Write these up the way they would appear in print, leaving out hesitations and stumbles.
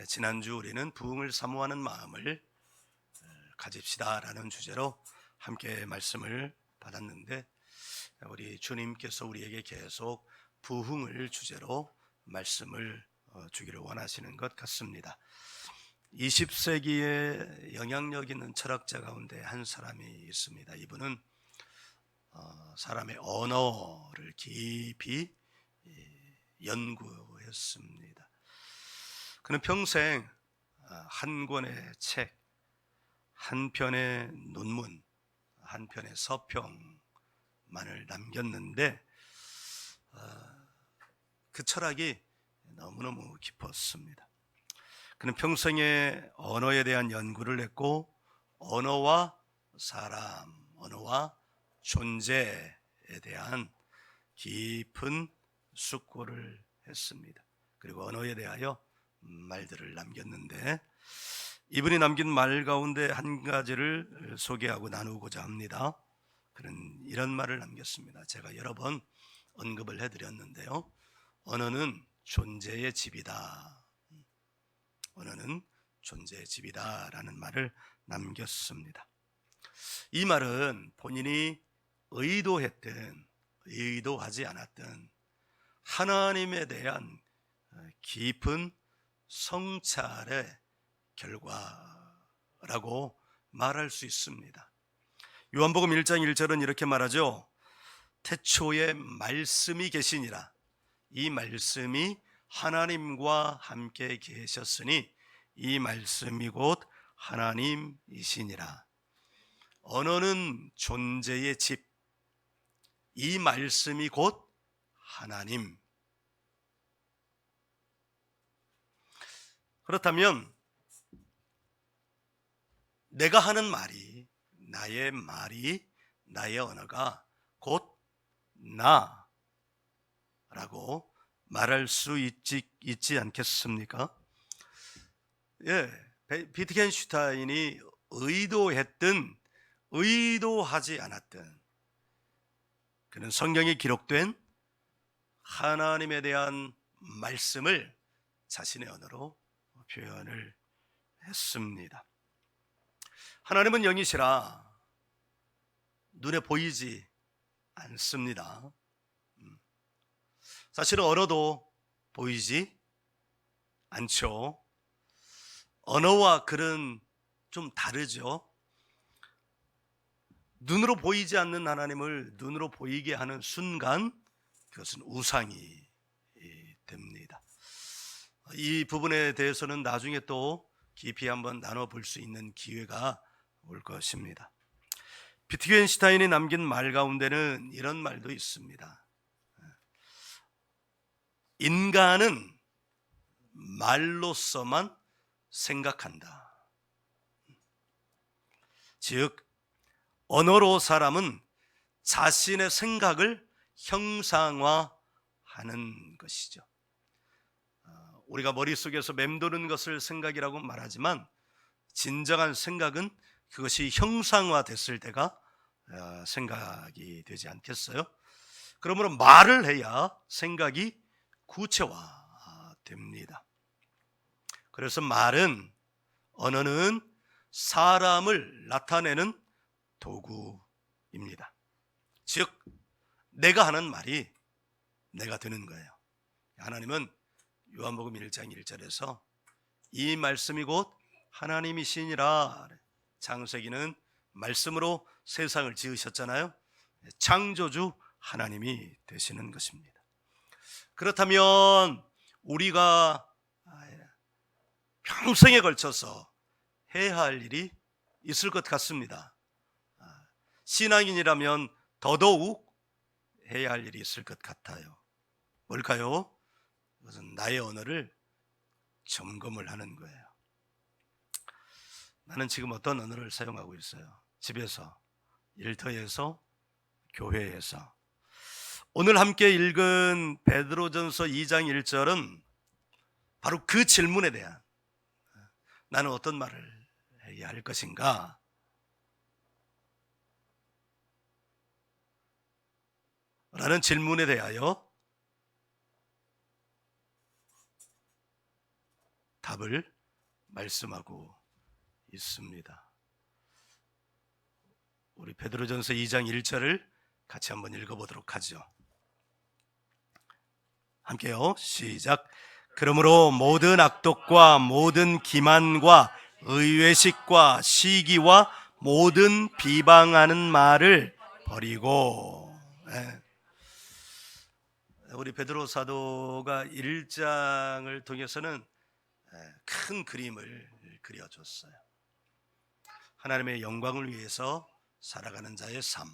지난주 우리는 부흥을 사모하는 마음을 가집시다라는 주제로 함께 말씀을 받았는데, 우리 주님께서 우리에게 계속 부흥을 주제로 말씀을 주기를 원하시는 것 같습니다. 20세기에 영향력 있는 철학자 가운데 한 사람이 있습니다. 이분은 사람의 언어를 깊이 연구했습니다. 그는 평생 한 권의 책, 한 편의 논문, 한 편의 서평만을 남겼는데 그 철학이 너무너무 깊었습니다. 그는 평생에 언어에 대한 연구를 했고, 언어와 사람, 언어와 존재에 대한 깊은 숙고를 했습니다. 그리고 언어에 대하여 말들을 남겼는데, 이분이 남긴 말 가운데 한 가지를 소개하고 나누고자 합니다. 그는 이런 말을 남겼습니다. 제가 여러 번 언급을 해드렸는데요, 언어는 존재의 집이다. 언어는 존재의 집이다 라는 말을 남겼습니다. 이 말은 본인이 의도했든 의도하지 않았든 하나님에 대한 깊은 성찰의 결과라고 말할 수 있습니다. 요한복음 1장 1절은 이렇게 말하죠. 태초에 말씀이 계시니라. 이 말씀이 하나님과 함께 계셨으니 이 말씀이 곧 하나님이시니라. 언어는 존재의 집, 이 말씀이 곧 하나님. 그렇다면 내가 하는 말이, 나의 언어가 곧 나라고 말할 수 있지 않겠습니까? 비트겐슈타인이 의도했든 의도하지 않았든 그는 성경에 기록된 하나님에 대한 말씀을 자신의 언어로 표현을 했습니다. 하나님은 영이시라 눈에 보이지 않습니다. 사실은 언어도 보이지 않죠. 언어와 글은 좀 다르죠. 눈으로 보이지 않는 하나님을 눈으로 보이게 하는 순간, 그것은 우상이 됩니다. 이 부분에 대해서는 나중에 또 깊이 한번 나눠볼 수 있는 기회가 올 것입니다. 비트겐슈타인이 남긴 말 가운데는 이런 말도 있습니다. 인간은 말로서만 생각한다. 즉, 언어로 사람은 자신의 생각을 형상화하는 것이죠. 우리가 머릿속에서 맴도는 것을 생각이라고 말하지만, 진정한 생각은 그것이 형상화됐을 때가 생각이 되지 않겠어요? 그러므로 말을 해야 생각이 구체화됩니다. 그래서 언어는 사람을 나타내는 도구입니다. 즉, 내가 하는 말이 내가 되는 거예요. 하나님은 요한복음 1장 1절에서 이 말씀이 곧 하나님이시니라. 창세기는 말씀으로 세상을 지으셨잖아요. 창조주 하나님이 되시는 것입니다. 그렇다면 우리가 평생에 걸쳐서 해야 할 일이 있을 것 같습니다. 신앙인이라면 더더욱 해야 할 일이 있을 것 같아요. 뭘까요? 그것은 나의 언어를 점검을 하는 거예요. 나는 지금 어떤 언어를 사용하고 있어요? 집에서, 일터에서, 교회에서. 오늘 함께 읽은 베드로전서 2장 1절은 바로 그 질문에 대한, 나는 어떤 말을 해야 할 것인가? 라는 질문에 대하여 답을 말씀하고 있습니다. 우리 베드로전서 2장 1절을 같이 한번 읽어보도록 하죠. 함께요. 시작. 그러므로 모든 악독과 모든 기만과 의외식과 시기와 모든 비방하는 말을 버리고. 우리 베드로 사도가 1장을 통해서는 큰 그림을 그려줬어요. 하나님의 영광을 위해서 살아가는 자의 삶.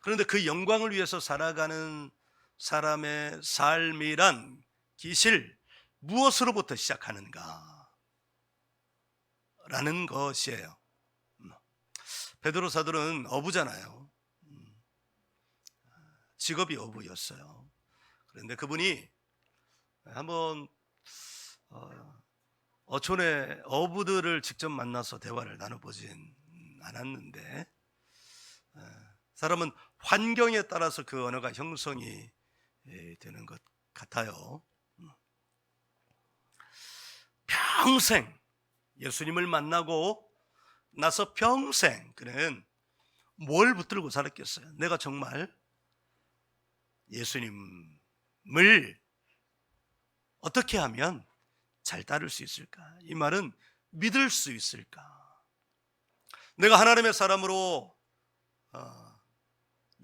그런데 그 영광을 위해서 살아가는 사람의 삶이란 기실 무엇으로부터 시작하는가 라는 것이에요. 베드로 사도는 어부잖아요. 직업이 어부였어요. 그런데 그분이 한번 어촌의 어부들을 직접 만나서 대화를 나눠보진 않았는데, 사람은 환경에 따라서 그 언어가 형성이 되는 것 같아요. 평생 예수님을 만나고 나서 평생 그는 뭘 붙들고 살았겠어요? 내가 정말 예수님을 어떻게 하면 잘 따를 수 있을까? 이 말은 믿을 수 있을까? 내가 하나님의 사람으로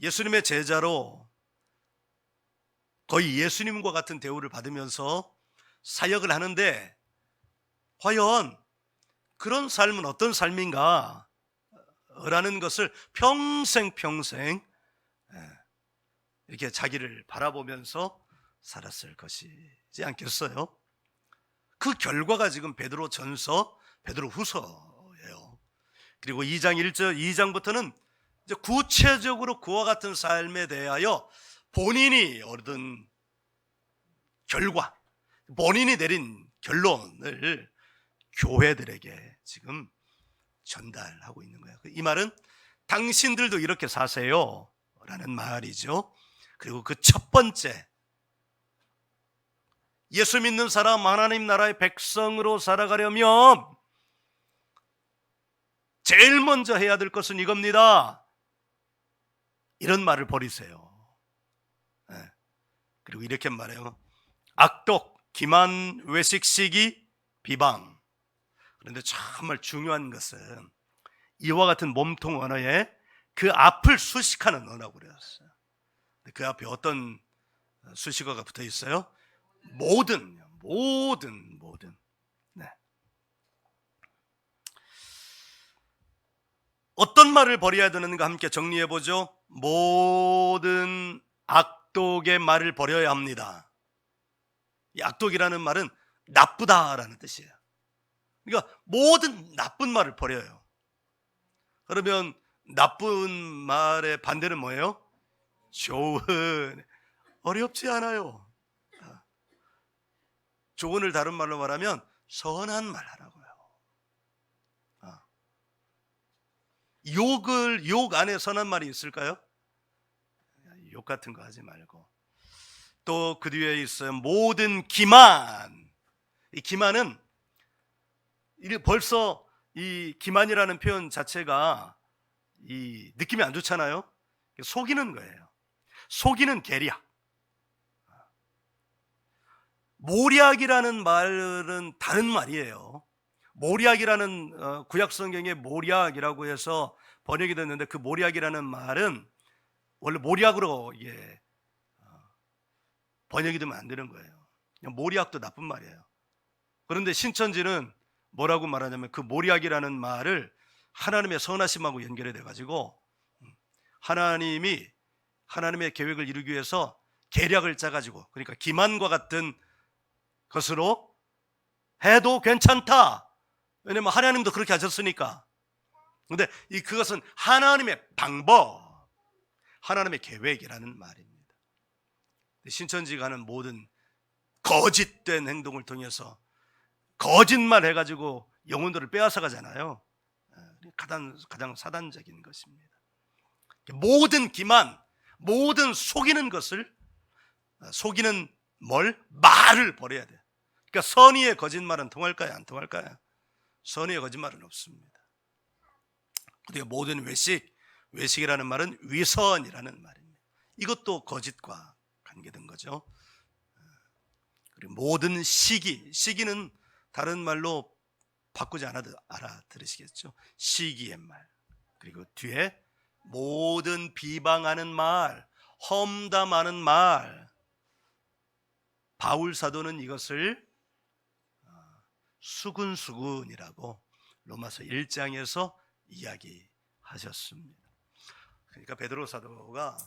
예수님의 제자로 거의 예수님과 같은 대우를 받으면서 사역을 하는데 과연 그런 삶은 어떤 삶인가? 라는 것을 평생 이렇게 자기를 바라보면서 살았을 것이지 않겠어요? 그 결과가 지금 베드로 전서, 베드로 후서예요. 그리고 2장 1절, 2장부터는 이제 구체적으로 그와 같은 삶에 대하여 본인이 얻은 결과, 본인이 내린 결론을 교회들에게 지금 전달하고 있는 거예요. 이 말은 당신들도 이렇게 사세요 라는 말이죠. 그리고 그 첫 번째, 예수 믿는 사람, 하나님 나라의 백성으로 살아가려면 제일 먼저 해야 될 것은 이겁니다. 이런 말을 버리세요. 그리고 이렇게 말해요. 악독, 기만, 외식, 시기, 비방. 그런데 정말 중요한 것은 이와 같은 몸통 언어에 그 앞을 수식하는 언어라고 그랬어요. 그 앞에 어떤 수식어가 붙어 있어요? 모든. 네. 어떤 말을 버려야 되는가 함께 정리해 보죠. 모든 악독의 말을 버려야 합니다. 이 악독이라는 말은 나쁘다라는 뜻이에요. 그러니까 모든 나쁜 말을 버려요. 그러면 나쁜 말의 반대는 뭐예요? 좋은. 어렵지 않아요. 좋은을 다른 말로 말하면 선한 말 하라고요. 욕 안에 선한 말이 있을까요? 욕 같은 거 하지 말고. 또 그 뒤에 있어요. 모든 기만. 이 기만은 벌써 이 기만이라는 표현 자체가 이 느낌이 안 좋잖아요. 속이는 거예요. 속이는 계략. 모략이라는 말은 다른 말이에요. 모략이라는 구약 성경에 모략이라고 해서 번역이 됐는데 그 모략이라는 말은 원래 모략으로 이게 번역이 되면 안 되는 거예요. 모략도 나쁜 말이에요. 그런데 신천지는 뭐라고 말하냐면 그 모략이라는 말을 하나님의 선하심하고 연결이 돼가지고 하나님이 하나님의 계획을 이루기 위해서 계략을 짜가지고, 그러니까 기만과 같은 것으로 해도 괜찮다. 왜냐면 하나님도 그렇게 하셨으니까. 그런데 그것은 하나님의 방법, 하나님의 계획이라는 말입니다. 신천지가 하는 모든 거짓된 행동을 통해서 거짓말 해가지고 영혼들을 빼앗아 가잖아요. 가장 사단적인 것입니다. 모든 기만, 모든 속이는 것을, 속이는 말을 버려야 돼요. 그러니까 선의의 거짓말은 통할까요? 안 통할까요? 선의의 거짓말은 없습니다. 우리가 모든 외식이라는 말은 위선이라는 말입니다. 이것도 거짓과 관계된 거죠. 그리고 모든 시기는 다른 말로 바꾸지 않아도 알아들으시겠죠? 시기의 말. 그리고 뒤에 모든 비방하는 말, 험담하는 말. 바울 사도는 이것을 수근수근이라고 로마서 1장에서 이야기하셨습니다. 그러니까 베드로 사도가,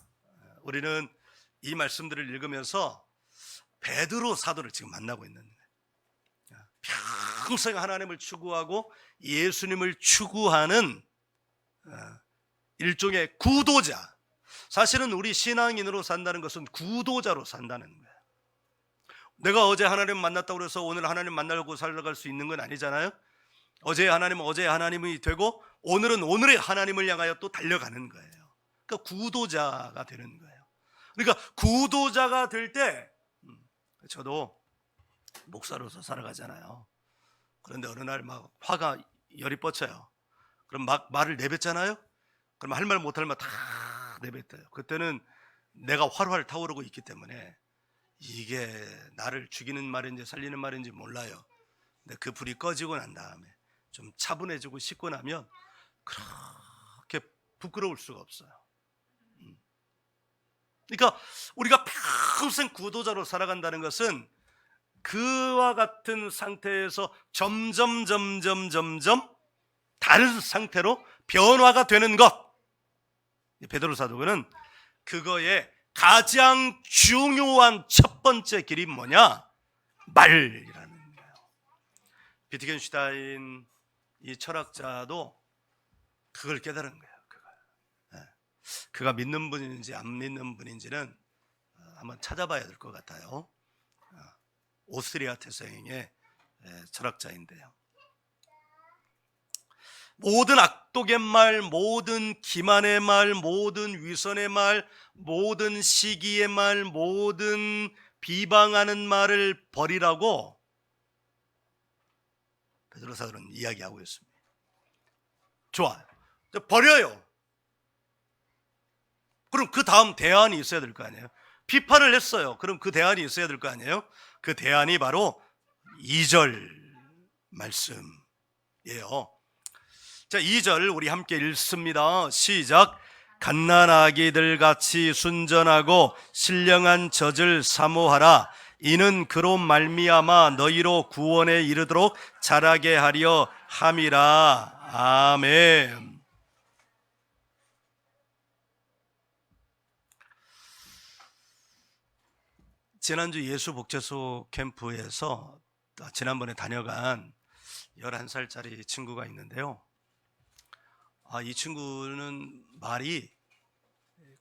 우리는 이 말씀들을 읽으면서 베드로 사도를 지금 만나고 있는 거예요. 평생 하나님을 추구하고 예수님을 추구하는 일종의 구도자. 사실은 우리 신앙인으로 산다는 것은 구도자로 산다는 거예요. 내가 어제 하나님 만났다고 해서 오늘 하나님 만나고 살아갈 수 있는 건 아니잖아요. 어제의 하나님은 어제의 하나님이 되고 오늘은 오늘의 하나님을 향하여 또 달려가는 거예요. 그러니까 구도자가 되는 거예요. 그러니까 구도자가 될 때, 저도 목사로서 살아가잖아요. 그런데 어느 날 막 화가 열이 뻗쳐요. 그럼 막 말을 내뱉잖아요. 그럼 할 말 못할 말 다 내뱉어요. 그때는 내가 활활 타오르고 있기 때문에 이게 나를 죽이는 말인지 살리는 말인지 몰라요. 근데 그 불이 꺼지고 난 다음에 좀 차분해지고 식고 나면 그렇게 부끄러울 수가 없어요. 그러니까 우리가 평생 구도자로 살아간다는 것은 그와 같은 상태에서 점점 다른 상태로 변화가 되는 것. 베드로 사도는 그거의 가장 중요한 첫 번째 길이 뭐냐? 말이라는 거예요. 비트겐슈타인 이 철학자도 그걸 깨달은 거예요. 그가 믿는 분인지 안 믿는 분인지는 한번 찾아봐야 될 것 같아요. 오스트리아 태생의 철학자인데요. 모든 악독의 말, 모든 기만의 말, 모든 위선의 말, 모든 시기의 말, 모든 비방하는 말을 버리라고 베드로 사도는 이야기하고 있습니다. 좋아요. 버려요. 그럼 그 다음 대안이 있어야 될 거 아니에요? 비판을 했어요. 그럼 그 대안이 있어야 될 거 아니에요? 그 대안이 바로 2절 말씀이에요. 자, 2절 우리 함께 읽습니다. 시작. 갓난아기들 같이 순전하고 신령한 젖을 사모하라. 이는 그로 말미암아 너희로 구원에 이르도록 자라게 하려 함이라. 아멘. 지난주 예수 복제소 캠프에서 지난번에 다녀간 11살짜리 친구가 있는데요. 이 친구는 말이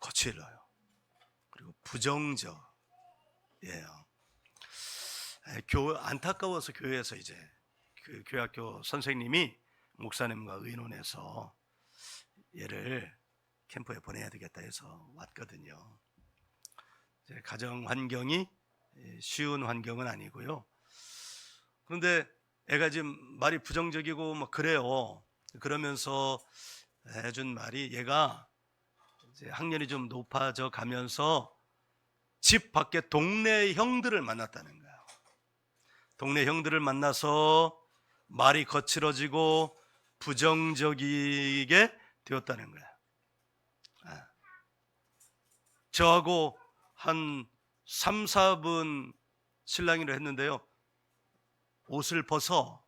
거칠어요. 그리고 부정적이에요. 안타까워서 교회에서 이제 그 교회학교 선생님이 목사님과 의논해서 얘를 캠프에 보내야 되겠다 해서 왔거든요. 가정 환경이 쉬운 환경은 아니고요. 그런데 애가 지금 말이 부정적이고 막 그래요. 그러면서 해준 말이, 얘가 이제 학년이 좀 높아져 가면서 집 밖에 동네 형들을 만났다는 거예요. 동네 형들을 만나서 말이 거칠어지고 부정적이게 되었다는 거예요. 저하고 한 3, 4분 신랑이를 했는데요. 옷을 벗어.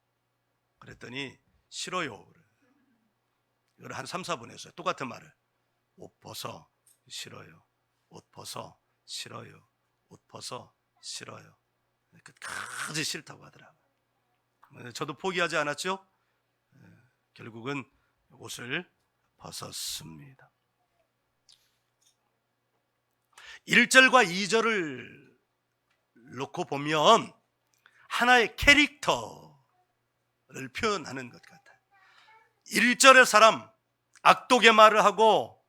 그랬더니 싫어요. 이걸 한 3, 4분 했어요. 똑같은 말을. 옷 벗어. 싫어요. 옷 벗어. 싫어요. 옷 벗어. 싫어요. 끝까지 싫다고 하더라고요. 저도 포기하지 않았죠. 결국은 옷을 벗었습니다. 1절과 2절을 놓고 보면 하나의 캐릭터를 표현하는 것 같아요. 1절의 사람, 악독의 말을 하고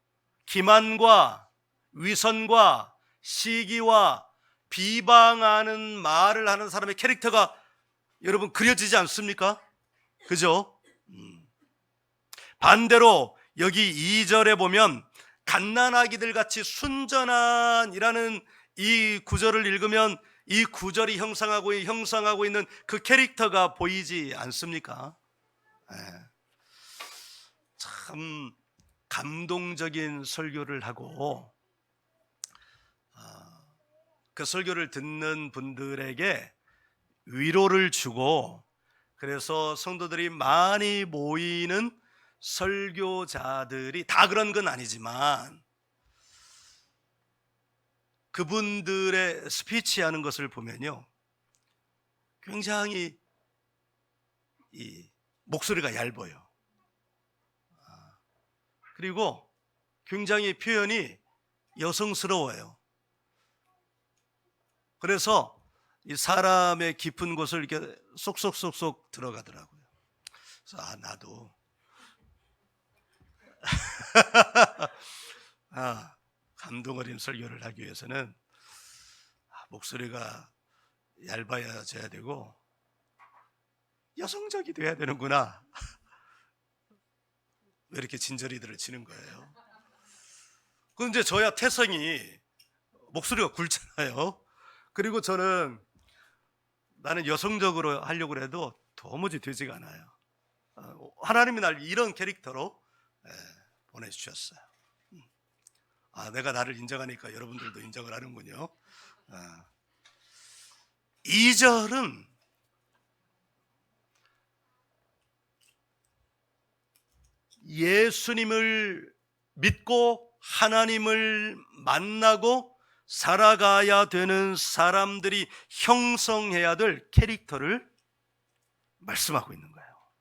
기만과 위선과 시기와 비방하는 말을 하는 사람의 캐릭터가 여러분 그려지지 않습니까? 그죠? 반대로 여기 2절에 보면 갓난아기들 같이 순전한이라는 이 구절을 읽으면 이 구절이 형상하고 있는 그 캐릭터가 보이지 않습니까? 네. 참 감동적인 설교를 하고 그 설교를 듣는 분들에게 위로를 주고, 그래서 성도들이 많이 모이는 설교자들이 다 그런 건 아니지만 그분들의 스피치 하는 것을 보면요, 굉장히 이 목소리가 얇아요. 그리고 굉장히 표현이 여성스러워요. 그래서 이 사람의 깊은 곳을 이렇게 쏙쏙쏙쏙 들어가더라고요. 그래서 나도 감동 어린 설교를 하기 위해서는 목소리가 얇아져야 되고 여성적이 돼야 되는구나. 왜 이렇게 진저리들을 치는 거예요? 그런데 저야 태성이 목소리가 굵잖아요. 그리고 나는 여성적으로 하려고 해도 도무지 되지가 않아요. 하나님이 날 이런 캐릭터로 보내주셨어요. 내가 나를 인정하니까 여러분들도 인정을 하는군요. 2절은 예수님을 믿고 하나님을 만나고 살아가야 되는 사람들이 형성해야 될 캐릭터를 말씀하고 있는 거예요.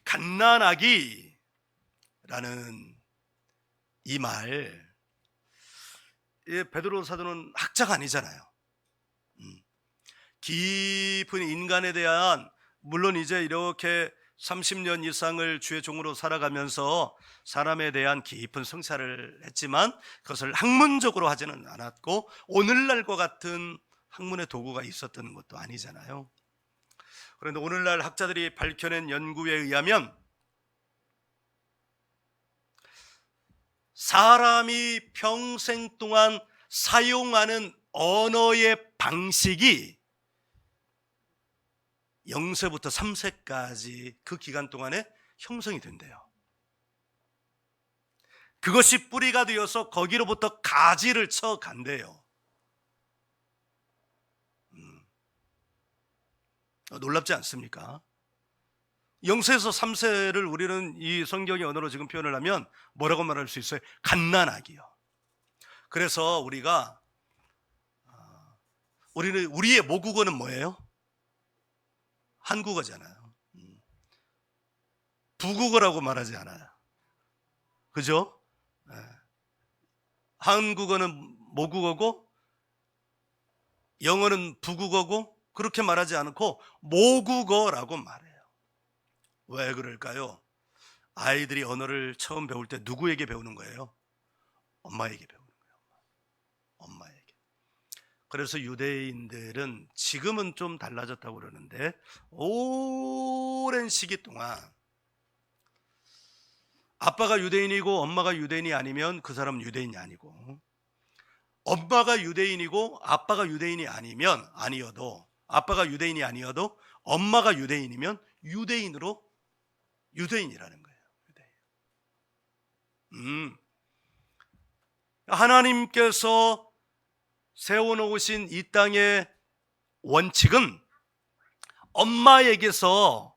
갓난아기라는 이 말, 베드로 사도는 학자가 아니잖아요. 깊은 인간에 대한, 물론 이제 이렇게 30년 이상을 주의 종으로 살아가면서 사람에 대한 깊은 성찰을 했지만 그것을 학문적으로 하지는 않았고 오늘날과 같은 학문의 도구가 있었던 것도 아니잖아요. 그런데 오늘날 학자들이 밝혀낸 연구에 의하면 사람이 평생 동안 사용하는 언어의 방식이 0세부터 3세까지 그 기간 동안에 형성이 된대요. 그것이 뿌리가 되어서 거기로부터 가지를 쳐 간대요. 놀랍지 않습니까? 0세에서 3세를 우리는 이 성경의 언어로 지금 표현을 하면 뭐라고 말할 수 있어요? 갓난아기요. 그래서 우리의 모국어는 뭐예요? 한국어잖아요. 부국어라고 말하지 않아요. 그죠? 네. 한국어는 모국어고 영어는 부국어고 그렇게 말하지 않고 모국어라고 말해요. 왜 그럴까요? 아이들이 언어를 처음 배울 때 누구에게 배우는 거예요? 엄마에게 배우는 거예요. 엄마에게. 그래서 유대인들은 지금은 좀 달라졌다고 그러는데 오랜 시기 동안 아빠가 유대인이고 엄마가 유대인이 아니면 그 사람은 유대인이 아니고, 엄마가 유대인이고 아빠가 유대인이 아니어도 아빠가 유대인이 아니어도 엄마가 유대인이면 유대인이라는 거예요. 유대인. 하나님께서 세워놓으신 이 땅의 원칙은 엄마에게서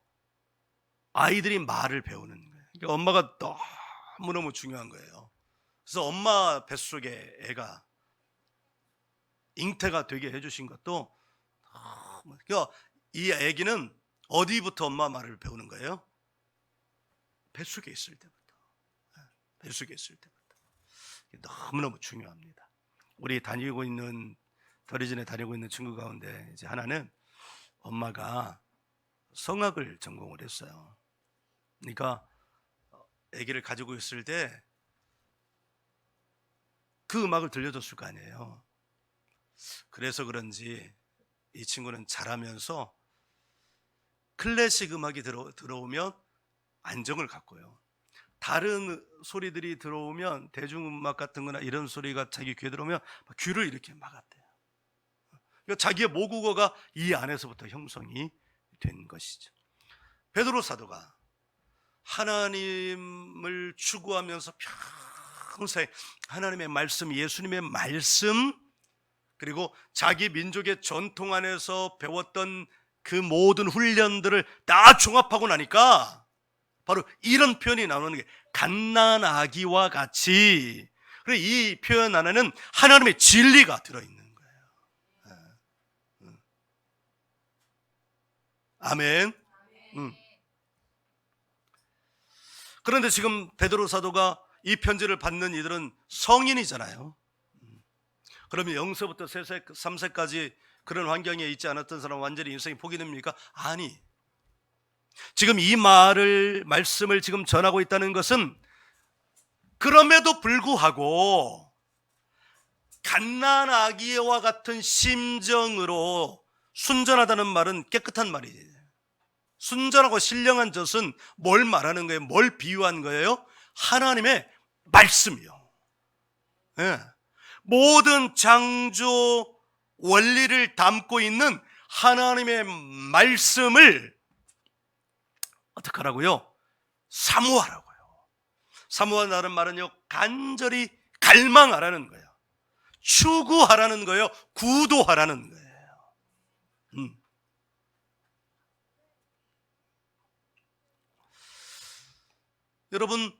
아이들이 말을 배우는 거예요. 그러니까 엄마가 너무너무 중요한 거예요. 그래서 엄마 뱃속에 애가 잉태가 되게 해주신 것도, 그러니까 이 아기는 어디부터 엄마 말을 배우는 거예요? 뱃속에 있을 때부터. 뱃속에 있을 때부터. 너무너무 중요합니다. 우리 더리진에 다니고 있는 친구 가운데 이제 하나는 엄마가 성악을 전공을 했어요. 그러니까 아기를 가지고 있을 때 그 음악을 들려줬을 거 아니에요. 그래서 그런지 이 친구는 자라면서 클래식 음악이 들어오면 안정을 갖고요. 다른 소리들이 들어오면 대중음악 같은 거나 이런 소리가 자기 귀에 들어오면 귀를 이렇게 막았대요. 그러니까 자기의 모국어가 이 안에서부터 형성이 된 것이죠. 베드로 사도가 하나님을 추구하면서 평생 하나님의 말씀, 예수님의 말씀, 그리고 자기 민족의 전통 안에서 배웠던 그 모든 훈련들을 다 종합하고 나니까 바로 이런 표현이 나오는 게 갓난아기와 같이, 그리고 이 표현 안에는 하나님의 진리가 들어있는 거예요. 아멘. 그런데 지금 베드로 사도가 이 편지를 받는 이들은 성인이잖아요. 그러면 0세부터 3세, 3세까지 그런 환경에 있지 않았던 사람은 완전히 인생이 포기됩니까? 아니, 지금 이 말씀을 지금 전하고 있다는 것은 그럼에도 불구하고 갓난아기와 같은 심정으로 순전하다는 말은 깨끗한 말이에요. 순전하고 신령한 젖은 뭘 말하는 거예요? 뭘 비유한 거예요? 하나님의 말씀이요. 네. 모든 창조 원리를 담고 있는 하나님의 말씀을 어떻게 하라고요? 사모하라고요. 사모하라는 말은요, 간절히 갈망하라는 거예요. 추구하라는 거예요. 구도하라는 거예요. 여러분,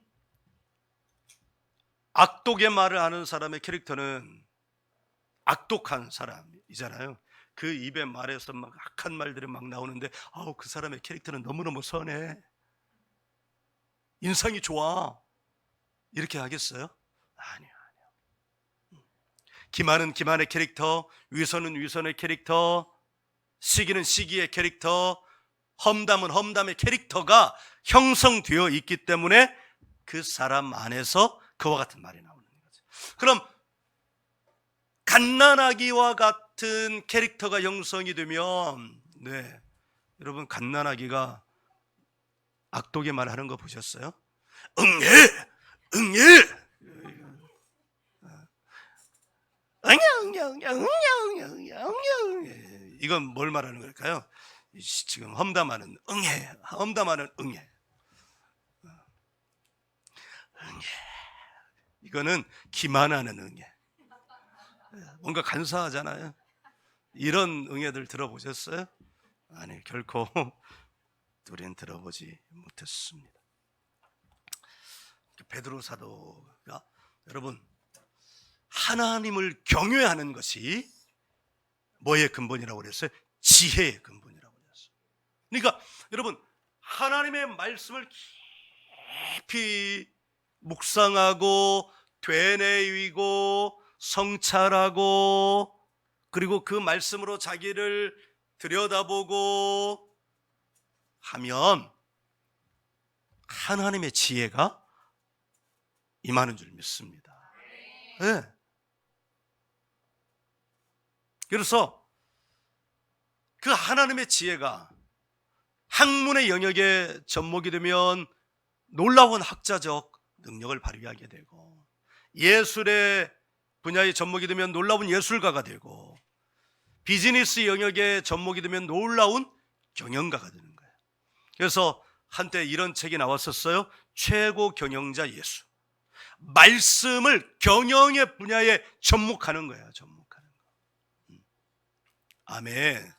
악독의 말을 하는 사람의 캐릭터는 악독한 사람이잖아요. 그 입의 말에서 막 악한 말들이 막 나오는데, 그 사람의 캐릭터는 너무너무 선해, 인상이 좋아, 이렇게 하겠어요? 아니요. 기만은 기만의 캐릭터, 위선은 위선의 캐릭터, 시기는 시기의 캐릭터, 험담은 험담의 캐릭터가 형성되어 있기 때문에 그 사람 안에서 그와 같은 말이 나오는 거죠. 그럼 갓난아기와 같은 캐릭터가 형성이 되면, 네, 여러분, 갓난아기가 악독의 말 하는 거 보셨어요? 응애, 응애, 이건 뭘 말하는 걸까요? 지금 험담하는 응애, 험담하는 응애, 이거는 기만하는 응애. 뭔가 간사하잖아요. 이런 응애들 들어보셨어요? 아니, 결코 우리는 들어보지 못했습니다. 베드로 사도가, 여러분, 하나님을 경외하는 것이 뭐의 근본이라고 그랬어요? 지혜의 근본이라고 그랬어요. 그러니까 여러분, 하나님의 말씀을 깊이 묵상하고 되뇌이고 성찰하고, 그리고 그 말씀으로 자기를 들여다보고 하면 하나님의 지혜가 임하는 줄 믿습니다. 네. 그래서 그 하나님의 지혜가 학문의 영역에 접목이 되면 놀라운 학자적 능력을 발휘하게 되고, 예술의 분야에 접목이 되면 놀라운 예술가가 되고, 비즈니스 영역에 접목이 되면 놀라운 경영가가 되는 거예요. 그래서 한때 이런 책이 나왔었어요. 최고 경영자 예수. 말씀을 경영의 분야에 접목하는 거예요. 접목하는 거. 아멘.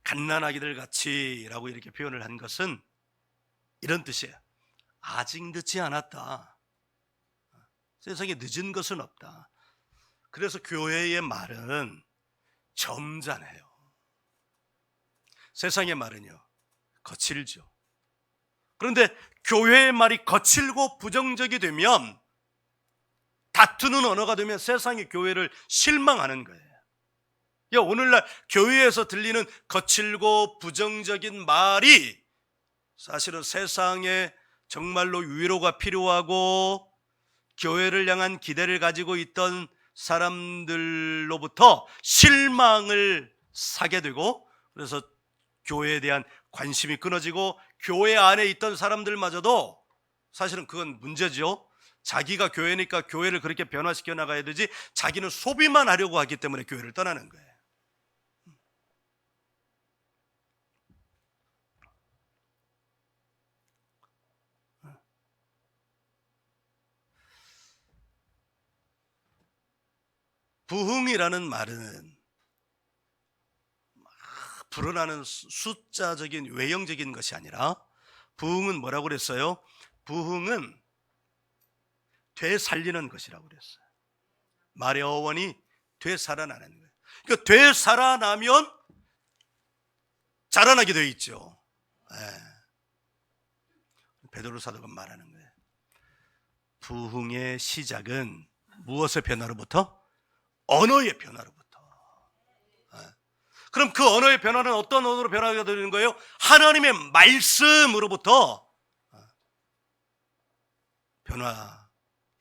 갓난아기들 같이라고 이렇게 표현을 한 것은 이런 뜻이에요. 아직 늦지 않았다. 세상에 늦은 것은 없다. 그래서 교회의 말은 점잖아요. 세상의 말은요, 거칠죠. 그런데 교회의 말이 거칠고 부정적이 되면, 다투는 언어가 되면 세상이 교회를 실망하는 거예요. 오늘날 교회에서 들리는 거칠고 부정적인 말이 사실은 세상에 정말로 위로가 필요하고 교회를 향한 기대를 가지고 있던 사람들로부터 실망을 사게 되고, 그래서 교회에 대한 관심이 끊어지고 교회 안에 있던 사람들마저도 사실은 그건 문제죠. 자기가 교회니까 교회를 그렇게 변화시켜 나가야 되지, 자기는 소비만 하려고 하기 때문에 교회를 떠나는 거예요. 부흥이라는 말은 불어나는 숫자적인 외형적인 것이 아니라, 부흥은 뭐라고 그랬어요? 부흥은 되살리는 것이라고 그랬어요. 말의 어원이 되살아나는 거예요. 그러니까 되살아나면 자라나게 되어 있죠. 베드로 사도가 말하는 거예요. 부흥의 시작은 무엇의 변화로부터? 언어의 변화로부터. 그럼 그 언어의 변화는 어떤 언어로 변화가 되는 거예요? 하나님의 말씀으로부터 변화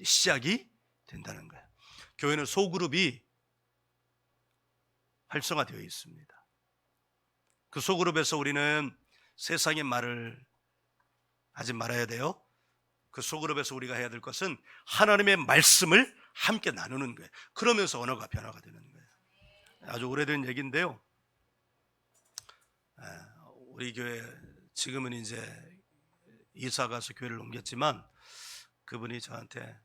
시작이 된다는 거예요. 교회는 소그룹이 활성화되어 있습니다. 그 소그룹에서 우리는 세상의 말을 하지 말아야 돼요. 그 소그룹에서 우리가 해야 될 것은 하나님의 말씀을 함께 나누는 거예요. 그러면서 언어가 변화가 되는 거예요. 아주 오래된 얘기인데요. 우리 교회 지금은 이제 이사 가서 교회를 옮겼지만, 그분이 저한테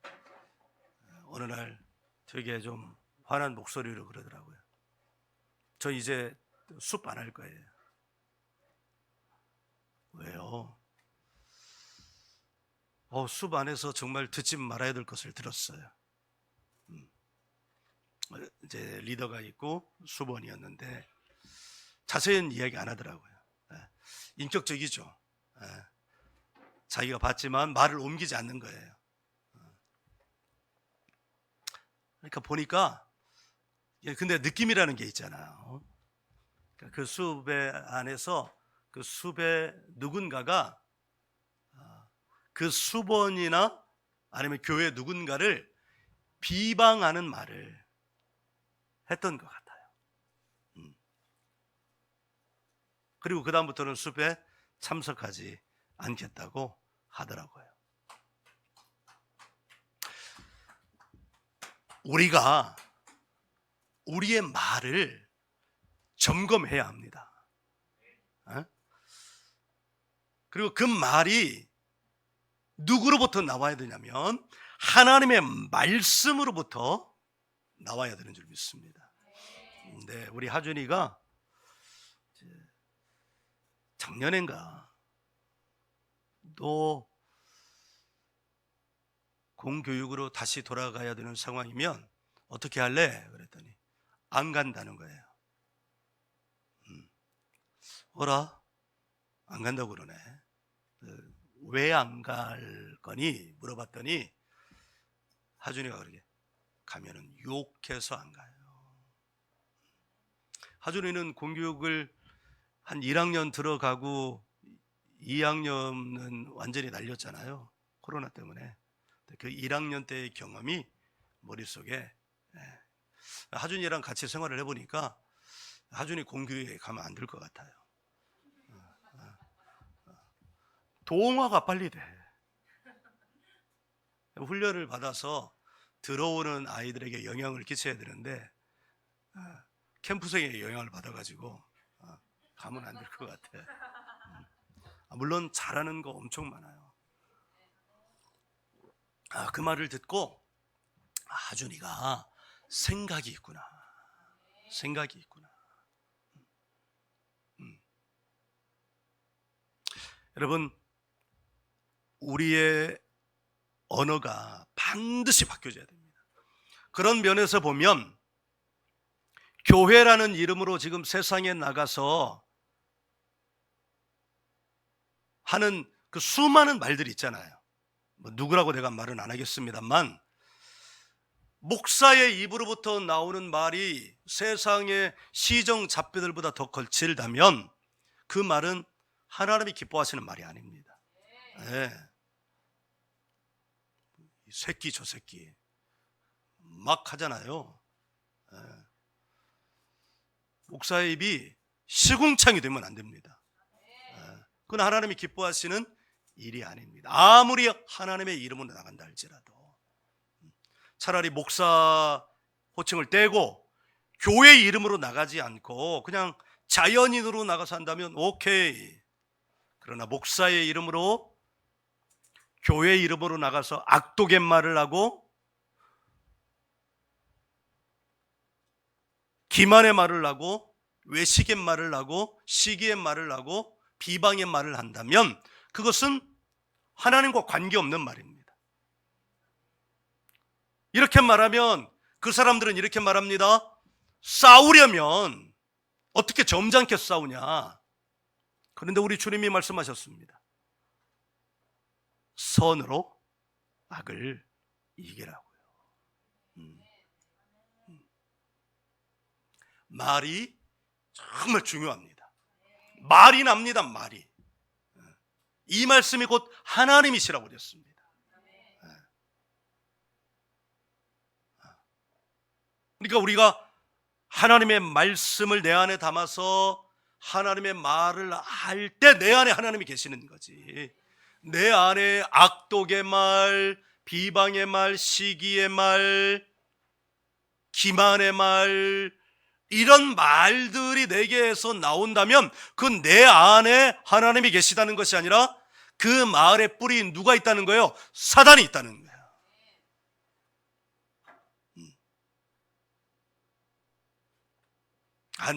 어느 날 되게 좀 화난 목소리로 그러더라고요. 저 이제 숲 안 할 거예요. 왜요? 숲 안에서 정말 듣지 말아야 될 것을 들었어요. 이제 리더가 있고 수본이었는데 자세히는 이야기 안 하더라고요. 인격적이죠. 자기가 봤지만 말을 옮기지 않는 거예요. 그러니까 보니까, 근데 느낌이라는 게 있잖아요. 그 숲의 안에서 그 숲의 누군가가 그 수본이나 아니면 교회 누군가를 비방하는 말을 했던 것 같아요. 그리고 그 다음부터는 숲에 참석하지 않겠다고 하더라고요. 우리가 우리의 말을 점검해야 합니다. 그리고 그 말이 누구로부터 나와야 되냐면 하나님의 말씀으로부터 나와야 되는 줄 믿습니다. 네, 우리 하준이가 작년인가 또 공교육으로 다시 돌아가야 되는 상황이면 어떻게 할래? 그랬더니 안 간다는 거예요. 어라? 안 간다고 그러네. 왜 안 갈 거니? 물어봤더니 하준이가 그러게, 가면은 욕해서 안 가요. 하준이는 공교육을 한 1학년 들어가고 2학년은 완전히 날렸잖아요. 코로나 때문에. 그 1학년 때의 경험이 머릿속에, 하준이랑 같이 생활을 해보니까 하준이 공교육에 가면 안 될 것 같아요. 동화가 빨리 돼. 훈련을 받아서 들어오는 아이들에게 영향을 끼쳐야 되는데 캠프생에게 영향을 받아가지고 가면 안 될 것 같아. 물론 잘하는 거 엄청 많아요. 그 말을 듣고 하준이가 생각이 있구나. 생각이 있구나. 여러분, 우리의 언어가 반드시 바뀌어져야 됩니다. 그런 면에서 보면 교회라는 이름으로 지금 세상에 나가서 하는 그 수많은 말들이 있잖아요. 누구라고 내가 말은 안 하겠습니다만, 목사의 입으로부터 나오는 말이 세상의 시정 잡배들보다 더 거칠다면 그 말은 하나님이 기뻐하시는 말이 아닙니다. 네. 이 새끼 저 새끼 막 하잖아요. 목사의 입이 시궁창이 되면 안 됩니다. 그건 하나님이 기뻐하시는 일이 아닙니다. 아무리 하나님의 이름으로 나간다 할지라도 차라리 목사 호칭을 떼고 교회 이름으로 나가지 않고 그냥 자연인으로 나가서 한다면 오케이. 그러나 목사의 이름으로 교회 이름으로 나가서 악독의 말을 하고 기만의 말을 하고 외식의 말을 하고 시기의 말을 하고 비방의 말을 한다면 그것은 하나님과 관계없는 말입니다. 이렇게 말하면 그 사람들은 이렇게 말합니다. 싸우려면 어떻게 점잖게 싸우냐. 그런데 우리 주님이 말씀하셨습니다. 선으로 악을 이기라고요. 말이 정말 중요합니다. 말이 납니다. 말이. 이 말씀이 곧 하나님이시라고 그랬습니다. 그러니까 우리가 하나님의 말씀을 내 안에 담아서 하나님의 말을 할 때 내 안에 하나님이 계시는 거지. 내 안에 악독의 말, 비방의 말, 시기의 말, 기만의 말, 이런 말들이 내게에서 나온다면 그건 내 안에 하나님이 계시다는 것이 아니라 그 말의 뿌리 누가 있다는 거예요? 사단이 있다는 거예요.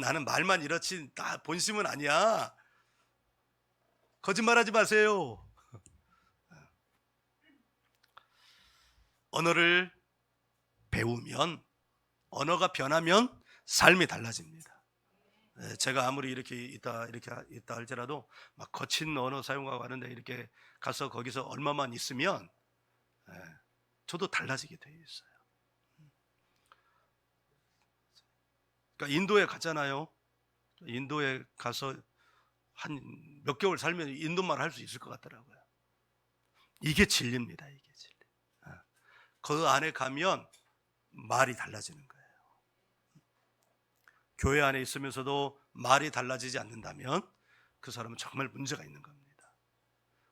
나는 말만 이렇지 본심은 아니야. 거짓말하지 마세요. 언어를 배우면, 언어가 변하면 삶이 달라집니다. 제가 아무리 이렇게 있다 할지라도 막 거친 언어 사용하고 하는데 이렇게 가서 거기서 얼마만 있으면 저도 달라지게 돼 있어요. 그러니까 인도에 갔잖아요. 인도에 가서 한 몇 개월 살면 인도말 할 수 있을 것 같더라고요. 이게 진리입니다. 이게 진리. 그 안에 가면 말이 달라지는 거예요. 교회 안에 있으면서도 말이 달라지지 않는다면 그 사람은 정말 문제가 있는 겁니다.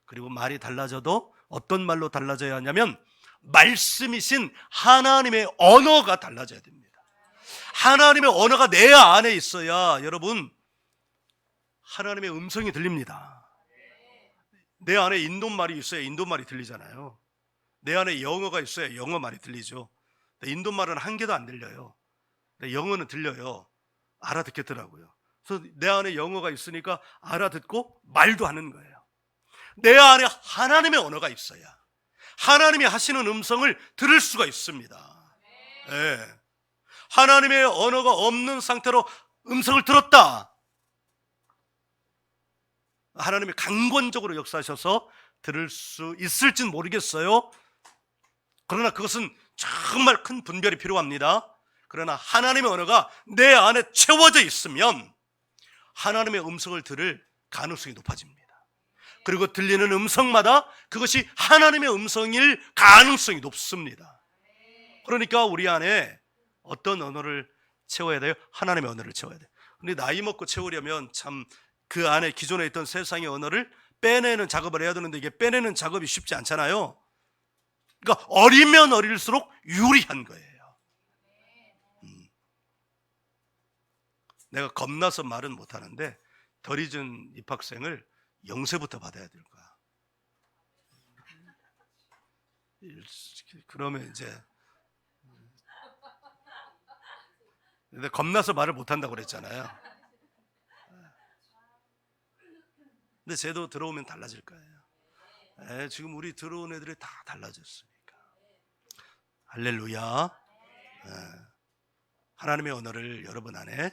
그리고 말이 달라져도 어떤 말로 달라져야 하냐면 말씀이신 하나님의 언어가 달라져야 됩니다. 하나님의 언어가 내 안에 있어야 여러분 하나님의 음성이 들립니다. 내 안에 인도말이 있어야 인도말이 들리잖아요. 내 안에 영어가 있어야 영어 말이 들리죠. 인도말은 한 개도 안 들려요. 영어는 들려요. 알아듣겠더라고요. 그래서 내 안에 영어가 있으니까 알아듣고 말도 하는 거예요. 내 안에 하나님의 언어가 있어야 하나님이 하시는 음성을 들을 수가 있습니다. 네. 하나님의 언어가 없는 상태로 음성을 들었다. 하나님이 강권적으로 역사하셔서 들을 수 있을지는 모르겠어요. 그러나 그것은 정말 큰 분별이 필요합니다. 그러나 하나님의 언어가 내 안에 채워져 있으면 하나님의 음성을 들을 가능성이 높아집니다. 그리고 들리는 음성마다 그것이 하나님의 음성일 가능성이 높습니다. 그러니까 우리 안에 어떤 언어를 채워야 돼요? 하나님의 언어를 채워야 돼요. 근데 나이 먹고 채우려면 참 그 안에 기존에 있던 세상의 언어를 빼내는 작업을 해야 되는데 이게 빼내는 작업이 쉽지 않잖아요. 그러니까 어리면 어릴수록 유리한 거예요. 내가 겁나서 말은 못하는데 덜 잊은 입학생을 영세부터 받아야 될 거야. 그러면 이제 근데 겁나서 말을 못한다고 그랬잖아요. 근데 쟤도 들어오면 달라질 거예요. 지금 우리 들어온 애들이 다 달라졌으니까. 할렐루야. 하나님의 언어를 여러분 안에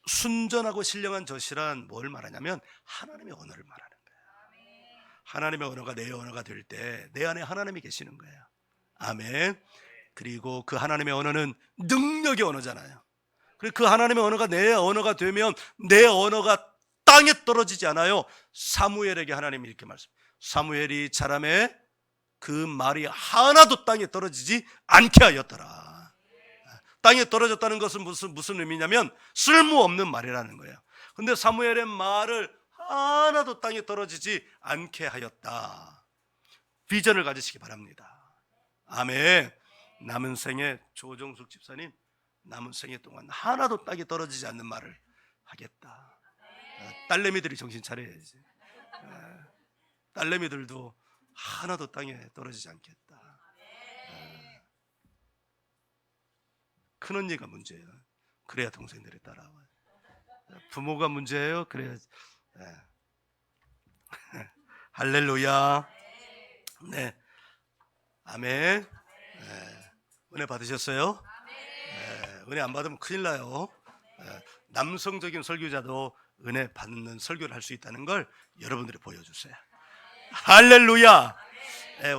순전하고 신령한 젖이란 뭘 말하냐면 하나님의 언어를 말하는 거예요. 하나님의 언어가 내 언어가 될 때 내 안에 하나님이 계시는 거예요. 아멘. 그리고 그 하나님의 언어는 능력의 언어잖아요. 그리고 그 하나님의 언어가 내 언어가 되면 내 언어가 땅에 떨어지지 않아요. 사무엘에게 하나님이 이렇게 말씀. 사무엘이 자라매 그 말이 하나도 땅에 떨어지지 않게 하였더라. 땅에 떨어졌다는 것은 무슨 의미냐면 쓸모없는 말이라는 거예요. 근데 사무엘의 말을 하나도 땅에 떨어지지 않게 하였다. 비전을 가지시기 바랍니다. 아멘. 남은 생에 조정숙 집사님, 남은 생애 동안 하나도 땅에 떨어지지 않는 말을 하겠다. 딸내미들이 정신 차려야지. 딸내미들도 하나도 땅에 떨어지지 않겠다. 큰언니가 문제예요. 그래야 동생들이 따라와요. 부모가 문제예요. 그래야. 할렐루야. 네. 아멘. 은혜 받으셨어요? 은혜 안 받으면 큰일 나요. 남성적인 설교자도 은혜 받는 설교를 할 수 있다는 걸 여러분들이 보여주세요. 할렐루야.